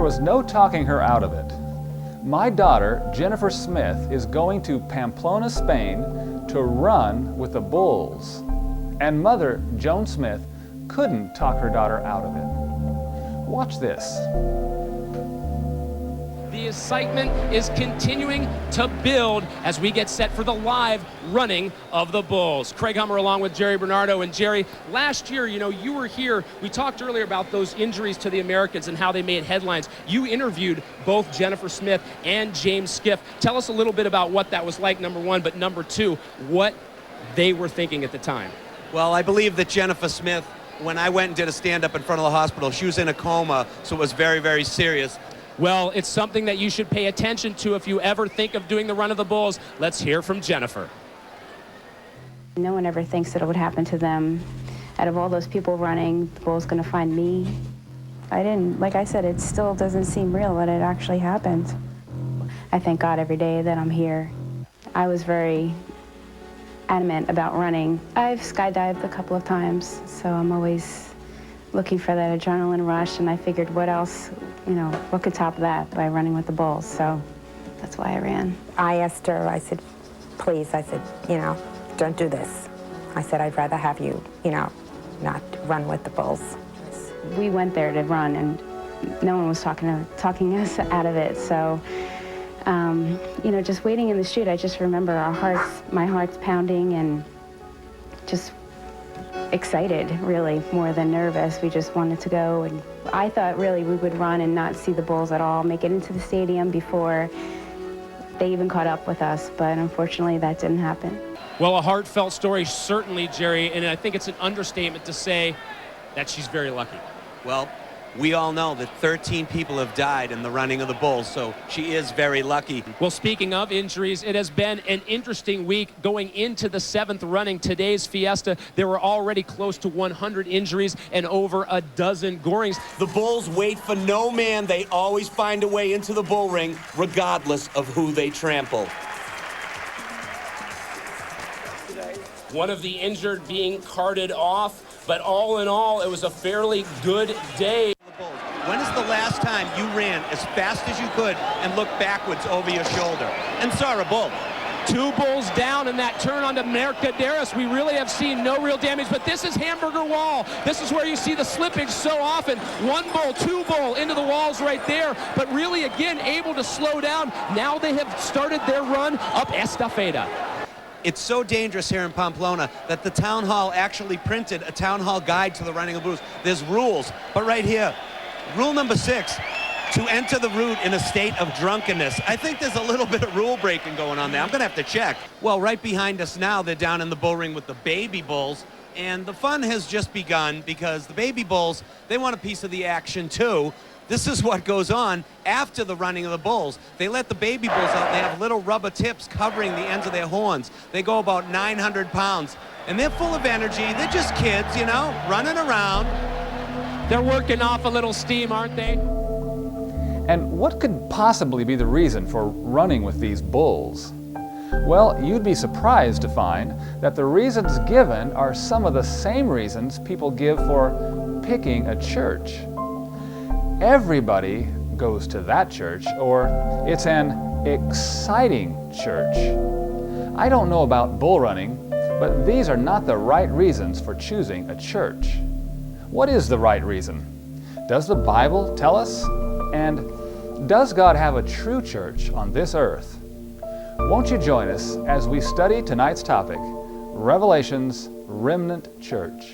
was no talking her out of it. My daughter, Jennifer Smith, is going to Pamplona, Spain to run with the bulls. And mother, Joan Smith, couldn't talk her daughter out of it. Watch this. The excitement is continuing to build as we get set for the live running of the bulls. Craig Hummer along with Jerry Bernardo. And Jerry, last year, you were here. We talked earlier about those injuries to the Americans and how they made headlines. You interviewed both Jennifer Smith and James Skiff. Tell us a little bit about what that was like, number one, but number two, what they were thinking at the time. Well, I believe that Jennifer Smith, when I went and did a stand-up in front of the hospital, she was in a coma, so it was very, very serious. Well, it's something that you should pay attention to if you ever think of doing the run of the bulls. Let's hear from Jennifer. No one ever thinks that it would happen to them. Out of all those people running, the bull's going to find me. Like I said, it still doesn't seem real that it actually happened. I thank God every day that I'm here. I was very adamant about running. I've skydived a couple of times, so I'm always looking for that adrenaline rush, and I figured what else, what could top that by running with the bulls, so that's why I ran. I asked her, I said, please, don't do this. I said, I'd rather have you, not run with the bulls. We went there to run, and no one was talking us out of it, so, just waiting in the chute, I just remember my heart's pounding and just excited, really, more than nervous. We just wanted to go, and I thought really we would run and not see the bulls at all, make it into the stadium before they even caught up with us, but unfortunately that didn't happen. Well, a heartfelt story, certainly, Jerry, and I think it's an understatement to say that she's very lucky. Well, we all know that 13 people have died in the running of the bulls, so she is very lucky. Well, speaking of injuries, it has been an interesting week going into the 7th running. Today's fiesta, there were already close to 100 injuries and over a dozen gorings. The bulls wait for no man. They always find a way into the bull ring, regardless of who they trample. One of the injured being carted off, but all in all, it was a fairly good day. When is the last time you ran as fast as you could and looked backwards over your shoulder and saw a bull? 2 bulls down in that turn onto Mercaderes. We really have seen no real damage, but this is Hamburger Wall. This is where you see the slippage so often. 1 bull, 2 bull into the walls right there, but really, again, able to slow down. Now they have started their run up Estafeta. It's so dangerous here in Pamplona that the town hall actually printed a town hall guide to the running of bulls. There's rules, but right here, rule number 6, to enter the route in a state of drunkenness. I think there's a little bit of rule breaking going on there. I'm going to have to check. Well, right behind us now, they're down in the bull ring with the baby bulls, and the fun has just begun because the baby bulls, they want a piece of the action too. This is what goes on after the running of the bulls. They let the baby bulls out. They have little rubber tips covering the ends of their horns. They go about 900 pounds, and they're full of energy. They're just kids, running around. They're working off a little steam, aren't they? And what could possibly be the reason for running with these bulls? Well, you'd be surprised to find that the reasons given are some of the same reasons people give for picking a church. Everybody goes to that church, or it's an exciting church. I don't know about bull running, but these are not the right reasons for choosing a church. What is the right reason? Does the Bible tell us? And does God have a true church on this earth? Won't you join us as we study tonight's topic, Revelation's Remnant Church?